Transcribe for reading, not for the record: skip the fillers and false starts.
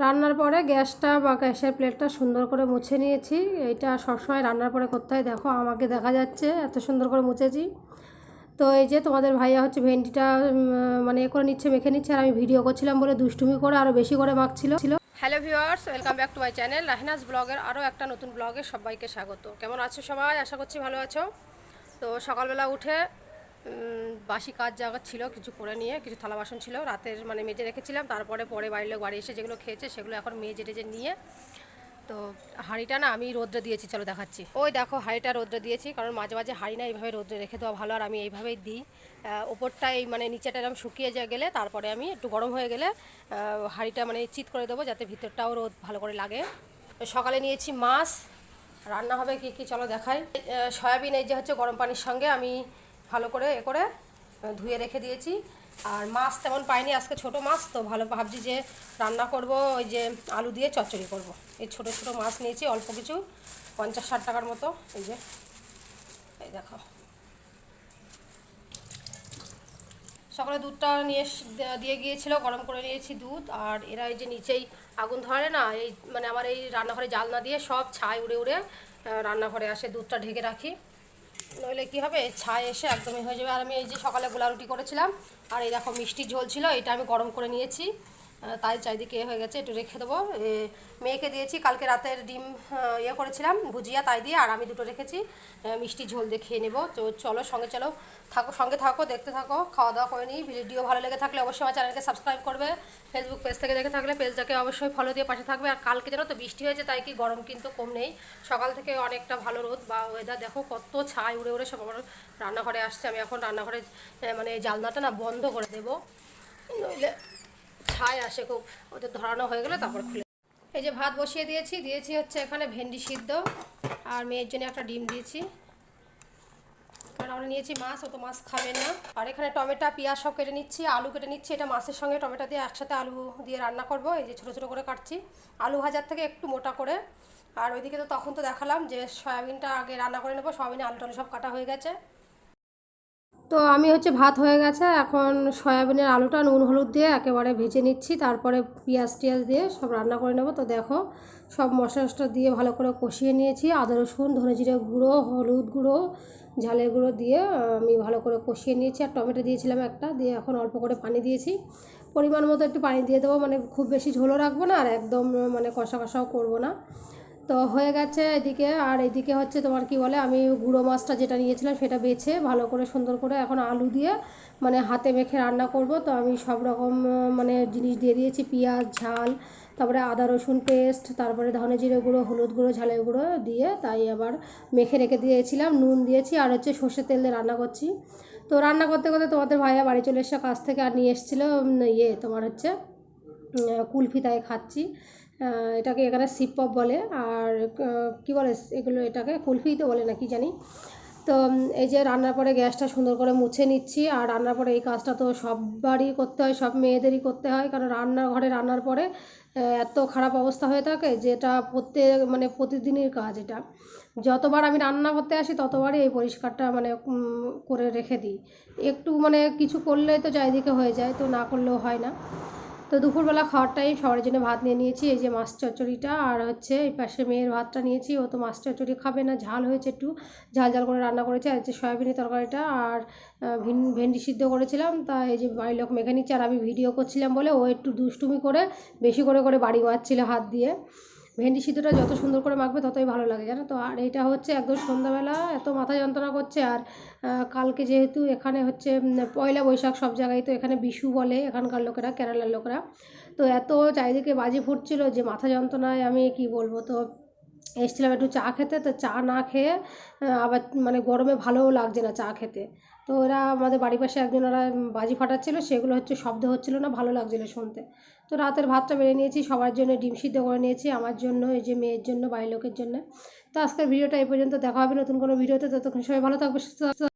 রান্নার পরে গ্যাসটা বা গ্যাসের প্লেটটা সুন্দর করে মুছে নিয়েছি। এইটা সবসময় রান্নার পরে করতে হয়। দেখো আমাকে দেখা যাচ্ছে এত সুন্দর করে মুছেছি। তো এই যে তোমাদের ভাইয়া হচ্ছে ভেন্ডিটা মানে করে নিচ্ছে, মেখে নিচ্ছে, আর আমি ভিডিও করছিলাম বলে দুষ্টুমি করে আরও বেশি করে মাখছিল। Hello viewers, welcome back to my channel Rahina's ব্লগের আরও একটা নতুন ব্লগে সবাইকে স্বাগত। কেমন আছো সবাই? আশা করছি ভালো আছো। তো সকালবেলা উঠে বাসি কাজ জায়গা ছিল, কিছু করে নিয়ে কিছু থালা বাসন ছিল রাতের মানে মেজে রেখেছিলাম। তারপরে বাড়ির লোক বাড়ি এসে যেগুলো খেয়েছে সেগুলো এখন মেজে টেজে নিয়ে, তো হাঁড়িটা না আমি রোদ্রে দিয়েছি, চলো দেখাচ্ছি। ওই দেখো হাঁড়িটা রোদ্রে দিয়েছি, কারণ মাঝে মাঝে হাঁড়ি না এইভাবে রোদ্রে রেখে দেওয়া ভালো, আর আমি এইভাবেই দিই। ওপরটা এই মানে নিচেটা এরকম শুকিয়ে গেলে তারপরে আমি একটু গরম হয়ে গেলে হাঁড়িটা মানে চিৎ করে দেবো, যাতে ভিতরটাও রোদ ভালো করে লাগে। সকালে নিয়েছি মাছ, রান্না হবে কি কি চলো দেখাই। সয়াবিন এই যে হচ্ছে গরম পানির সঙ্গে আমি ভালো করে ধুয়ে রেখে দিয়েছি। আর মাছ তেমন পাইনি আজকে, ছোট মাছ তো ভালো ভাবছি যে রান্না করব ওই যে আলু দিয়ে চচ্চড়ি করব। এই ছোট ছোট মাছ নিয়েছি অল্প কিছু, 50-60 টাকার মতো। এই যে এই দেখো, সকালে দুধটা দিয়ে গিয়েছিল, গরম করে নিয়েছি দুধ। আর এরা এই যে নিচেই আগুন ধরে না, এই মানে আমার এই রান্নাঘরে জাল না দিয়ে সব ছাই উড়ে উড়ে রান্নাঘরে আসে। দুধটা ঢেকে রাখি, নইলে কী হবে ছাই এসে একদমই হয়ে যাবে। আর আমি এই যে সকালে গোলা রুটি করেছিলাম, আর এই দেখো মিষ্টি ঝোল ছিল, এটা আমি গরম করে নিয়েছি, তাই চারিদিকে হয়ে গেছে, একটু রেখে দেবো। মেয়েকে দিয়েছি, কালকে রাতের ডিম করেছিলাম ভুজিয়া, তাই দিয়ে, আর আমি দুটো রেখেছি, মিষ্টি ঝোল দিয়ে খেয়ে নেবো। তো চলো চলো সঙ্গে থাকো, দেখতে থাকো, খাওয়া দাওয়া করে নিই। ভিডিও ভালো লেগে থাকলে অবশ্যই আমার চ্যানেলকে সাবস্ক্রাইব করবে। ফেসবুক পেজ থেকে দেখে থাকলে পেজটাকে অবশ্যই ফলো দিয়ে পাশে থাকবে। আর কালকে যেন তো বৃষ্টি হয়েছে, তাই কি গরম কিন্তু কম নেই, সকাল থেকে অনেকটা ভালো রোদ বা ওয়েদার। দেখো কত ছাই উড়ে উড়ে সব আমার রান্নাঘরে আসছে। আমি এখন রান্নাঘরে মানে জানলাটা না বন্ধ করে দেবো, নইলে ছাই আসে খুব। ওদের ধরানো হয়ে গেলে তারপর খুলে। এই যে ভাত বসিয়ে দিয়েছি হচ্ছে এখানে ভেন্ডি সিদ্ধ, আর মেয়ের জন্য একটা ডিম দিয়েছি, কারণ আমরা নিয়েছি মাছ, ও তো মাছ খাবে না। আর এখানে টমেটো পেঁয়াজ সব কেটে নিচ্ছি, আলু কেটে নিচ্ছি, এটা মাছের সঙ্গে টমেটো দিয়ে একসাথে আলু দিয়ে রান্না করব। এই যে ছোটো ছোটো করে কাটছি, আলু ভাজার থেকে একটু মোটা করে। আর ওইদিকে তো তখন তো দেখালাম যে সয়াবিনটা আগে রান্না করে নেবো, সয়াবিনে আলু টালু সব কাটা হয়ে গেছে। তো আমি হচ্ছে ভাত হয়ে গেছে, এখন সয়াবিনের আলুটা নুন হলুদ দিয়ে একেবারে ভেজে নিচ্ছি, তারপরে পেঁয়াজ টিয়াজ দিয়ে সব রান্না করে নেবো। তো দেখো সব মশলা টশলা দিয়ে ভালো করে কষিয়ে নিয়েছি, আদা রসুন ধনে জিরে গুঁড়ো, হলুদ গুঁড়ো, ঝালের গুঁড়ো দিয়ে আমি ভালো করে কষিয়ে নিয়েছি। আর টমেটো দিয়েছিলাম একটা, দিয়ে এখন অল্প করে পানি দিয়েছি, পরিমাণ মতো একটু পানি দিয়ে দেবো, মানে খুব বেশি ঝোলও রাখবো না আর একদম মানে কষা কষাও করবো না। তো হয়ে গেছে এদিকে। আর এদিকে হচ্ছে তোমার কি বলে, আমি গুঁড়ো মাছটা যেটা নিয়েছিলাম সেটা বেছে ভালো করে সুন্দর করে এখন আলু দিয়ে মানে হাতে মেখে রান্না করব। তো আমি সব রকম মানে জিনিস দিয়ে দিয়েছি, পেঁয়াজ ঝাল, তারপরে আদা রসুন পেস্ট, তারপরে ধনে জিরে গুঁড়ো, হলুদ গুঁড়ো, ঝালের গুঁড়ো দিয়ে তাই আবার মেখে রেখে দিয়েছিলাম, নুন দিয়েছি, আর হচ্ছে সর্ষের তেল দিয়ে রান্না করছি। তো রান্না করতে করতে তোমাদের ভাইয়া বাড়ি চলে এসে কাছ থেকে আর নিয়ে এসেছিলো তোমার হচ্ছে কুলফি, তাই খাচ্ছি। এটাকে এখানে সিপপ বলে, আর কি বলে এগুলো, এটাকে কুলফি তো বলে না কি জানি। তো এই যে রান্নার পরে গ্যাসটা সুন্দর করে মুছে নিচ্ছি। আর রান্নার পরে এই কাজটা তো সববারই করতে হয়, সব মেয়েদেরই করতে হয়, কারণ রান্নাঘরে রান্নার পরে এত খারাপ অবস্থা হয়ে থাকে যেটা মানে প্রতিদিনের কাজ। এটা যতবার আমি রান্না করতে আসি ততবারই এই পরিষ্কারটা মানে করে রেখে দিই। একটু মানে কিছু করলে তো চারিদিকে হয়ে যায়, তো না করলেও হয় না। তো দুপুরবেলা খাওয়ার টাইম সবার জন্য ভাত নিয়ে নিয়েছি, এই যে মাছ চচ্চড়িটা, আর হচ্ছে এই পাশে মেয়ের ভাতটা নিয়েছি, ও তো মাছ চচ্চড়ি খাবে না, ঝাল হয়েছে একটু, ঝাল ঝাল করে রান্না করেছে। আর হচ্ছে সয়াবিনের তরকারিটা, আর ভেন্ডি সিদ্ধ করেছিলাম, তা এই যে বাড়ির লোক মেখে নিচ্ছে। আর আমি ভিডিও করছিলাম বলে ও একটু দুষ্টুমি করে বেশি করে করে বাড়ি মারছিল হাত দিয়ে। ভেন্ডি সিদ্ধটা যত সুন্দর করে মাখবে ততই ভালো লাগে, জানো তো। আর এটা হচ্ছে একদম সন্ধ্যাবেলা এত মাথা যন্ত্রণা করছে। আর কালকে যেহেতু এখানে হচ্ছে পয়লা বৈশাখ, সব জায়গায় তো এখানে বিশু বলে এখানকার লোকেরা, কেরালার লোকেরা, তো এত চারিদিকে বাজি ফুটছিল যে মাথা যন্ত্রণায় আমি কি বলবো। তো এসেছিলাম একটু চা খেতে, তো চা না খেয়ে আবার মানে গরমে ভালোও লাগছে না চা খেতে। তো ওরা আমাদের বাড়ির পাশে একজন ওরা বাজি ফাটাচ্ছিল, সেগুলো হচ্ছে শব্দ হচ্ছিলো না, ভালো লাগছিলো শুনতে। তো রাতের ভাতটা বেড়ে নিয়েছি, সবার জন্য ডিম সিদ্ধ করে নিয়েছি, আমার জন্য, এই যে মেয়ের জন্য, বাড়ির লোকের জন্য। তো আজকের ভিডিওটা এই পর্যন্ত, দেখা হবে নতুন কোনো ভিডিওতে। ততক্ষণ সবাই ভালো থাকবে, সুস্থ থাকবে।